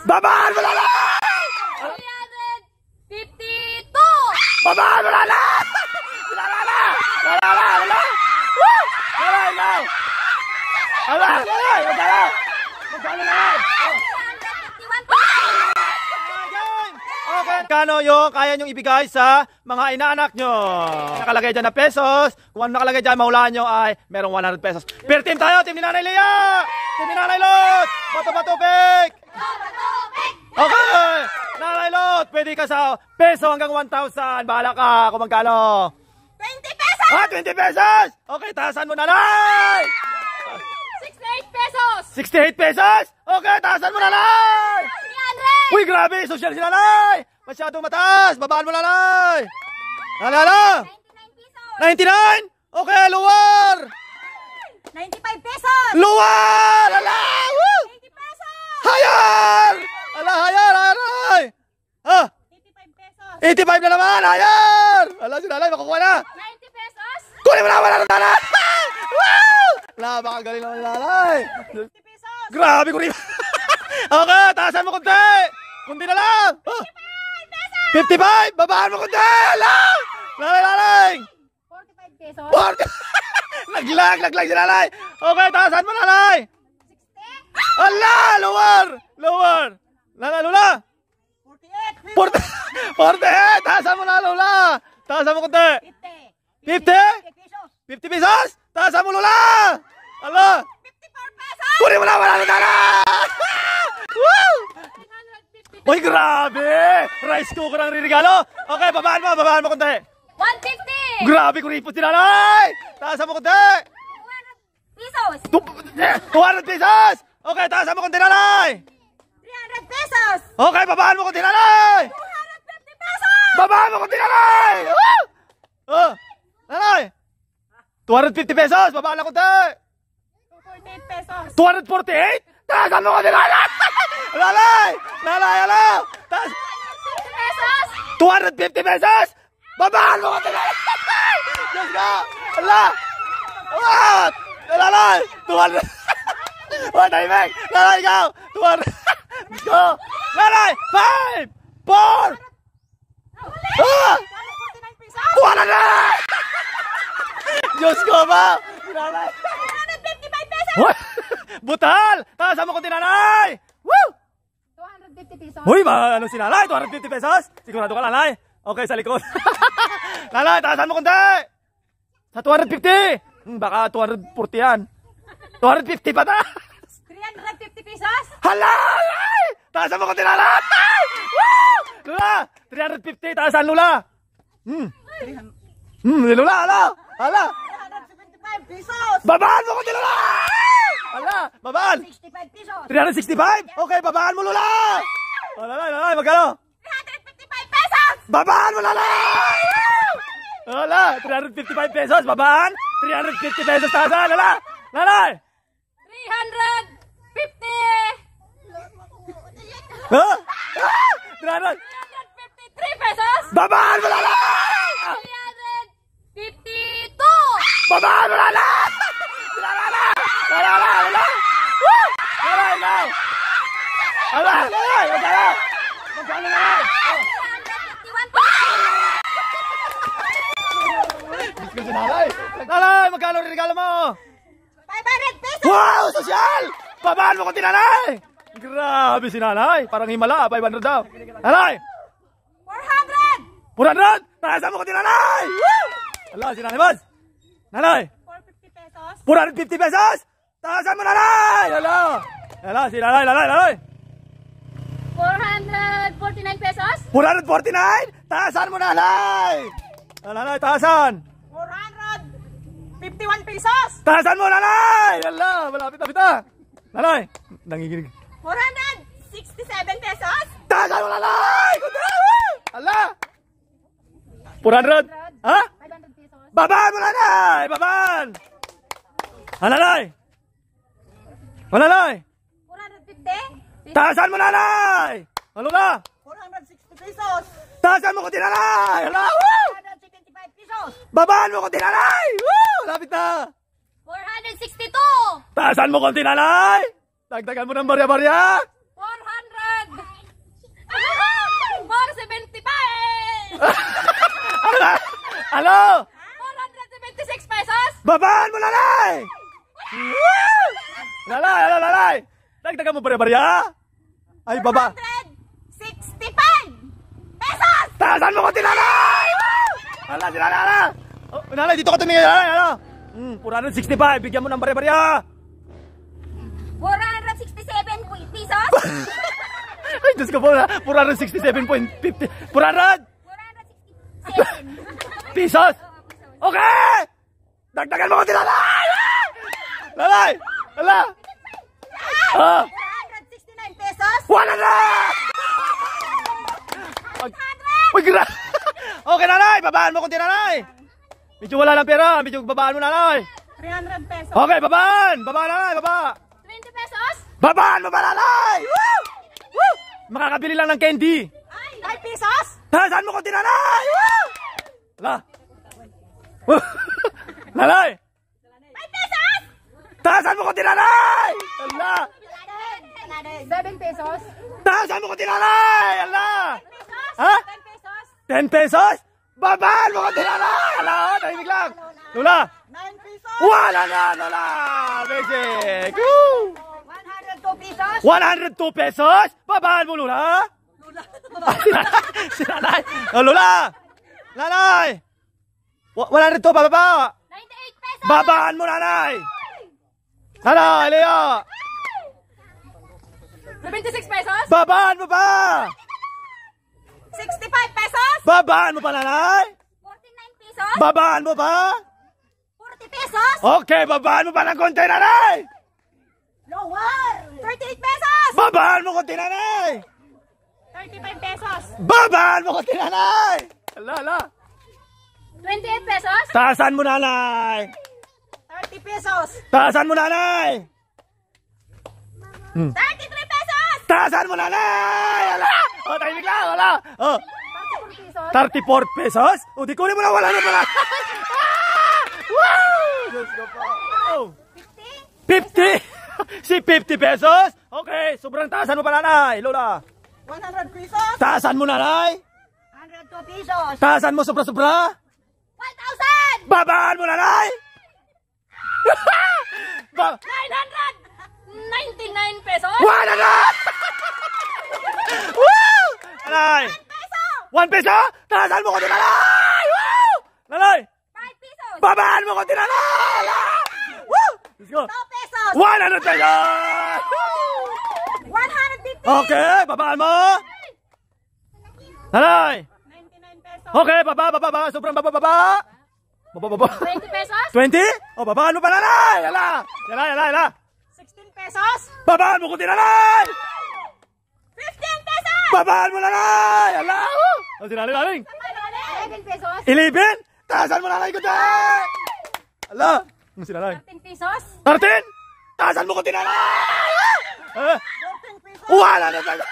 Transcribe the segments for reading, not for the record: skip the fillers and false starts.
Babaan mo na lang! 352! Babaan mo na lang! Okay, kano yung kaya nyong ibigay sa mga inaanak nyo? Nakalagay dyan na pesos. Kung ano nakalagay dyan, mahulaan nyo ay merong 100 pesos. Pero team tayo, team ni Nanay Lea! Team ni Nanay Lot! Bato-bato-pik! Okay! Nanay Lot, pwede ka sa peso hanggang 1,000. Bahala ka kung magkano. 20 pesos! 20 pesos! Okay, taasan mo, Nanay! 68 pesos! 68 pesos! Okay, taasan mo, Nanay! 300! Uy, grabe! Social si Nanay! Masyadong mataas! Babaan mo, Nanay! Nanay! 99 pesos! 99! Okay, luwar! 95 pesos! Luwar! Ala! Woo! 80 pesos! Hayar! Ala, hayar! Hayar! Ah! 85 pesos! 85 na naman! Hayar! Ala, si Nanay, makukuha na! 90 pesos! Kunin mo naman ang Nanay! Woo! Ala, baka galing naman, Nanay! 50 pesos! Grabe, kunin! Okay, taasan mo kunti! Kunti na lang! Oh. 55! Babaan mo kunti! Lang! Nanay! 45 pesos! 40! Naglag si Nanay! Okay, taasan mo, Nanay! 60! Ala! Lower! Nanay, Lula! 48! 48! Taasan mo na, Lula! Taasan mo kunti! 50! 50? 50 pesos! 50 pesos? Taasan mo, Lula! Ala! 54 pesos! Kunin mo na, wala na, Nanay! Woo! Uy, grabe! Rice cooker ang ririgalo! Okay, babaan mo kunti! 150! Grabe, kuripot si Nanay! Taasan mo kunti! 200 pesos! 200 pesos! Okay, taasan mo kunti, Nanay! 300 pesos! Okay, babaan mo kunti, Nanay! 250 pesos! Babaan mo kunti, Nanay! Woo! Oh, Nanay! 250 pesos! Babaan na kunti! 248 pesos! 248? Taasan mo kunti, Nanay! Nanay! Ala! Taas! 250 pesos! 250 pesos! Babaan mo kunti, Nanay! Diyos ka! Ala! What? Nanay! 200! What, Timing? Nanay, ikaw! 200! Let's go! Nanay! 5! 4! Ah! 249 pesos! 200! Diyos ko ba? Nanay! 255 pesos! What? Butal! Taasan mo kunti, Nanay! Woo! 250 pesos! Uy, ano si Nanay? 250 pesos? Sigurado ka, Nanay? Okay, sa likod. Nanay, taasan mo kunti! Sa 250! Baka 240 yan. 250 pa taas! 350 pesos! Hala! Nanay! Taasan mo kunti, Nanay! Woo! Lula! 350, taasan, Lula! Lula, hala! 375 pesos! Babaan mo kunti, Lula! Hala, babaan! 65 pesos! 365? Okay, babaan mo, Lula! Nanay, magkano? 355 pesos! Babaan mo, Nanay! Wala, 355 pesos, babaan! 350 pesos taasan, Lala! Nanay! 350! Ha? 353 pesos! Babaan mo, Lala! 352! Babaan mo, Lala! Lala! Woo! Nanay, ikaw! Nanay, magkano? Magkano, Nanay? 351 Nanay, magkano rin regalo mo? 500 pesos! Wow, sosyal! Babaan mo kunti, Nanay! Grabe si Nanay, parang himala, 500 daw. Nanay! 400! 400! Taasan mo kunti, Nanay! Woo! Ala, si Nanay Baz! Nanay! 450 pesos! 450 pesos! Taasan mo, Nanay! Ala, si Nanay! 449 pesos! 449! Taasan mo, Nanay! Nanay, taasan! 451 pesos! Taasan mo, Nanay! Ala, malapit na. Nanay! Nangiginig. 467 pesos! Taasan mo, Nanay! Ala! 400? Ha? 500 pesos! Babaan mo, Nanay! Babaan! Nanay! Nanay! 450? Taasan mo, Nanay! Ano na? 460 pesos! Taasan mo kunti, Nanay! Hala! Woo! 475 pesos! Babaan mo kunti, Nanay! Woo! Lapit na! 462! Taasan mo kunti, Nanay! Dagdagan mo ng barya-barya! 400! Ano? 476 pesos. Babaan mo, nanay! Nanay! Dagdagan mo barya-barya? Ay, baba. 465 pesos. Taasan mo konti, nanay! Hala, si nanay! Oh, nanay, dito ka tumingin, nanay, ano? 465, bigyan mo ng barya-barya. 467 pesos. Ay, Diyos ko po, 467.50. 400 467 pesos! Okay! Dagdagan mo konti, nanay! Nanay! Hala! 469 pesos. Wala na! Uy, okay, nanay! Babaan mo konti, nanay! Medyo wala lang pera. Medyo babaan mo, nanay. 300 pesos. Okay, babaan! Babaan, nanay! Baba! 20 pesos. Babaan mo ba, nanay? Woo! Woo! Makakabili lang ng candy. 5 pesos. Saan mo konti, nanay? Woo! Hala! Woo! Nanay! 5 pesos. Taasan mo konti, nanay! Hala! 7 pesos. Taasan mo konti, nanay! Hala! Ha? 10 pesos. 10 pesos? Babaan mo konti, nanay! Hala! Tahimik lang! Lula! 9 pesos. Wala na! Lula! Basic! Woo! 102 pesos. 102 pesos? Babaan mo, Lula? Si nanay! Oh, Lula! Nanay! 102, bababa! 98 pesos. Babaan mo, nanay! Nanay, Leo! 76 pesos. Babaan mo ba? 65 pesos. Babaan mo ba, nanay? 49 pesos. Babaan mo ba? 40 pesos. Okay, babaan mo ba ng konti, nanay? Lower. 38 pesos. Babaan mo konti, nanay! 35 pesos. Babaan mo konti, nanay! Hala! 28 pesos. Taasan mo, nanay! 30 pesos. Taasan mo, nanay! 33 pesos. Taasan mo, nanay! Hala! Oh, tahimik lang! Hala! Oh, 34 pesos. 34 pesos? O, di kunin mo na, wala na pala! Wow! Diyos ko po! Oh. 50? Si 50 pesos? Okay, sobrang taasan mo pa, nanay! Lola! 100 pesos. Taasan mo, nanay! 102 pesos. Taasan mo sobra-sobra? 1,000. Babaan mo, nanay! 999 pesos. Wala na! Woo! Nanay! Peso. 1 peso? Taasan mo ko din, nanay! Woo! Nanay! 5 pesos. Babaan mo ko din, nanay! Woo! Let's go! 2 pesos. 100 pesos! 150. Okay, babaan mo! Nanay! 99 pesos. Okay, baba! Sobrang baba! 20 pesos. 20? O, babaan mo pa, nanay! Yala! 16 pesos. Babaan mo ko din, nanay! 15 pesos. Babaan mo, nanay! Yala! O, sinaling! 11 pesos. 11? Taasan mo, nanay ko din! Ala! Ang sinaling. 13 pesos. 13? Taasan mo ko din, nanay! 14 pesos. Wala na tayo!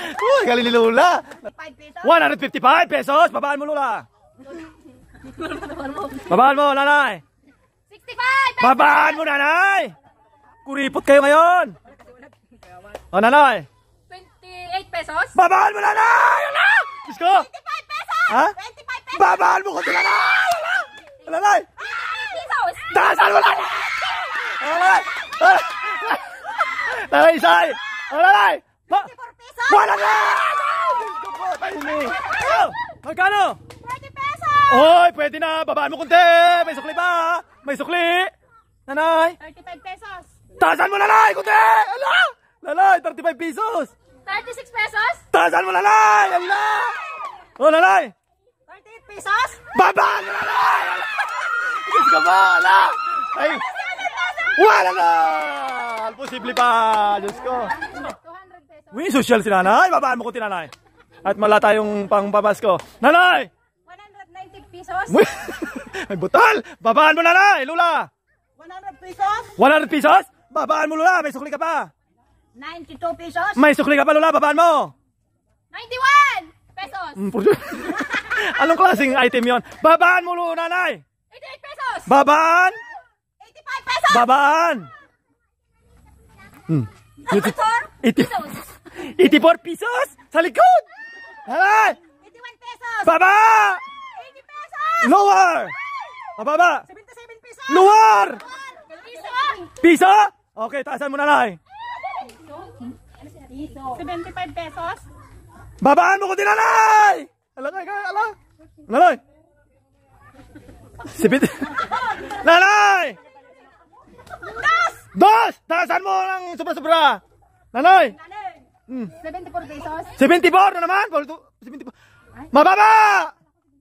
Uy, galing ni Lola! 5 pesos. 155 pesos! Babaan mo, Lola! Babaan mo, nanay! 65 pesos. Babaan mo, nanay! Kuripot kayo ngayon! O, nanay! 28 pesos. Babaan mo, nanay! Ala! Diyos ko! 25 pesos. Ha? 25 pesos. Babaan mo ko din, nanay! Ala! Nanay! 50 pesos. Taasan mo, nanay! Nanay! Nanay, Isay! Nanay! 4 pesos. Wala na! Diyos ko po, tahimik! Oh, magkano? 40 pesos. Oy, pwede na. Babaan mo kunti. May sukli ba? May sukli. Nanay. 35 pesos. Taasan mo, nanay. Kunti. Ala! Nanay, 35 pesos. 36 pesos. Taasan mo, nanay. Ala! Oh, nanay. 38 pesos. Babaan mo, nanay. Ala! Diyos ka ba? Ala! Ay, wala na. Posible pa. Diyos ko. 200 pesos. Uy, social si nanay. Babaan mo kunti, nanay. At mala tayong pangpapasko. Nanay! 190 pesos. Uy, may butal. Babaan mo, nanay. Lula. 100 pesos. 100 pesos? Babaan mo, Lula. May sukli ka pa. 92 pesos. May sukli ka pa, Lula. Babaan mo. 91 pesos. Anong klaseng item yon? Babaan mo, Lula, nanay. 88 pesos. Babaan. 85 pesos. Babaan. 84 pesos. 84 pesos? Sa likod. Nanay. 81 pesos. Baba. Lower! Mababa! 77 pesos! Lower! Piso! Piso? Okay, taasan mo nanay. 75 pesos! Babaan mo kunti nanay! Alangay ka, alang. Nanay! Sipit. Nanay! Dos! Taasan mo ng sobra-sobra. Nanay! 74 pesos! 74 na naman! 74. Mababa!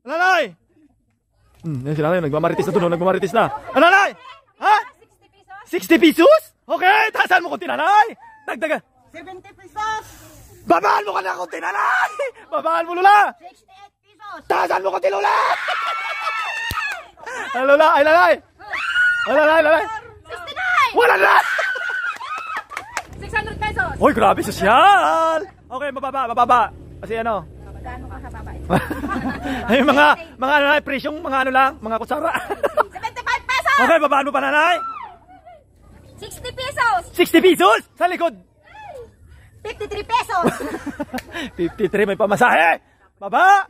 Nanay! Yan si nanay, nagmamaritis na to, nagmamaritis na. Nanay! Ha? 60 pesos! 60 pesos? Okay, taasan mo kunti nanay! Dagdagan. 70 pesos! Babaan mo ka na kunti nanay! Babaan mo lula! 68 pesos! Taasan mo kunti lula! Ay lula, ay lalay! Ay lalay, lalay! 69! Wala na! 600 pesos! Uy, grabe sosyal! Okay, mababa. Kasi ano? Magkano ka kababa ito? Ay, mga ano na, presyong mga ano lang, mga kutsara. 75 pesos! Okay, babaan mo pa nanay? 60 pesos! 60 pesos! Sa likod! 53 pesos! 53, may pamasahe! Baba!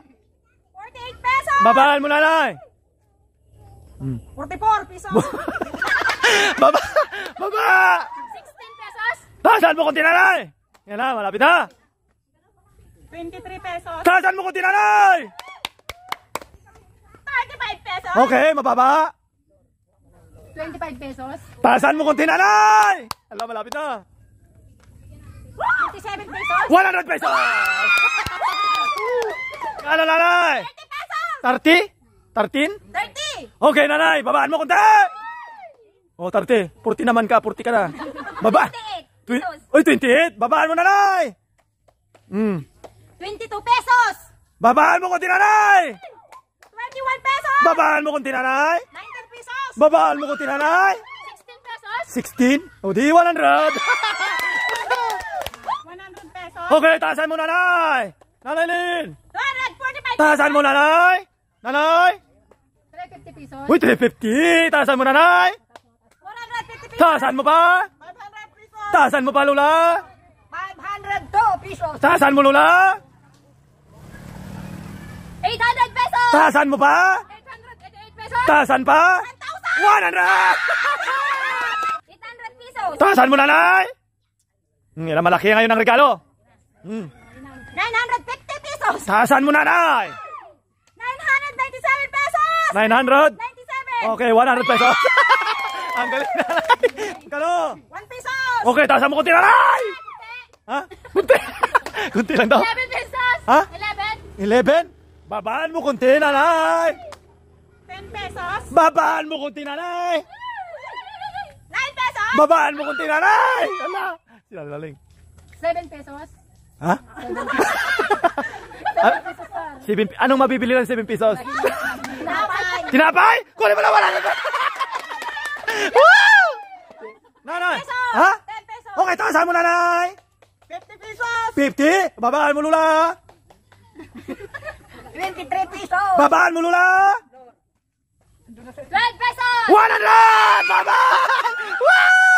48 pesos! Babaan mo nanay! 44 pesos! Baba! Baba! 16 pesos! Taasan mo kunti nanay! Yan na, malapit na! 23 pesos! Taasan mo kunti nanay! 35 pesos! Okay, mababa! 25 pesos! Taasan mo kunti nanay! Alam, malapit na! 57 pesos! 100 pesos! Ano nanay? 30 pesos! 30? 13? 30! Okay nanay, babaan mo kunti! Oh, 30. 40 naman ka, 40 ka na. Baba! 28 pesos! Oy, 28! Babaan mo nanay! 22 pesos! Babaan mo kunti nanay! 21 pesos! Babaan mo kunti nanay! 19 pesos! Babaan mo kunti nanay! 16 pesos! 16? O di 100! 100 pesos! Okay, taasan mo nanay! Nanay Lin! 245 Taasan mo nanay! Nanay! 350 pesos! Uy, 350! Taasan mo nanay! 150 pesos! Taasan mo pa! 500 pesos! Taasan mo pa lula! 502 pesos! Taasan mo lula! 800 pesos! Taasan mo pa! 888 pesos! Taasan pa! 100! 800 pesos! Taasan mo nanay! Yan ang malaki ngayon ang regalo. 950 pesos! Taasan mo nanay! 997 pesos! 900? 97! Okay, 100 pesos. Ang galing nanay. Kano? 1 pesos! Okay, taasan mo kunti nanay! Ha? Kunti. Kunti lang daw. 11 pesos! Ha? 11! 11? Babaan mo kunti nanay! 10 pesos! Babaan mo kunti nanay! 9 pesos! Babaan mo kunti nanay! Ala! Sinalaling. 7 pesos! Ha? 7, anong mabibili ng 7 pesos? Tinapay! Tinapay? Kunin mo na 100! Woo! Nanay! Ha? 10 pesos! Okay, taasan mo nanay! 50 pesos! 50? Babaan mo lula! 23 pesos! Babaan mo lula! 12 pesos! 100! Babaan! Woo!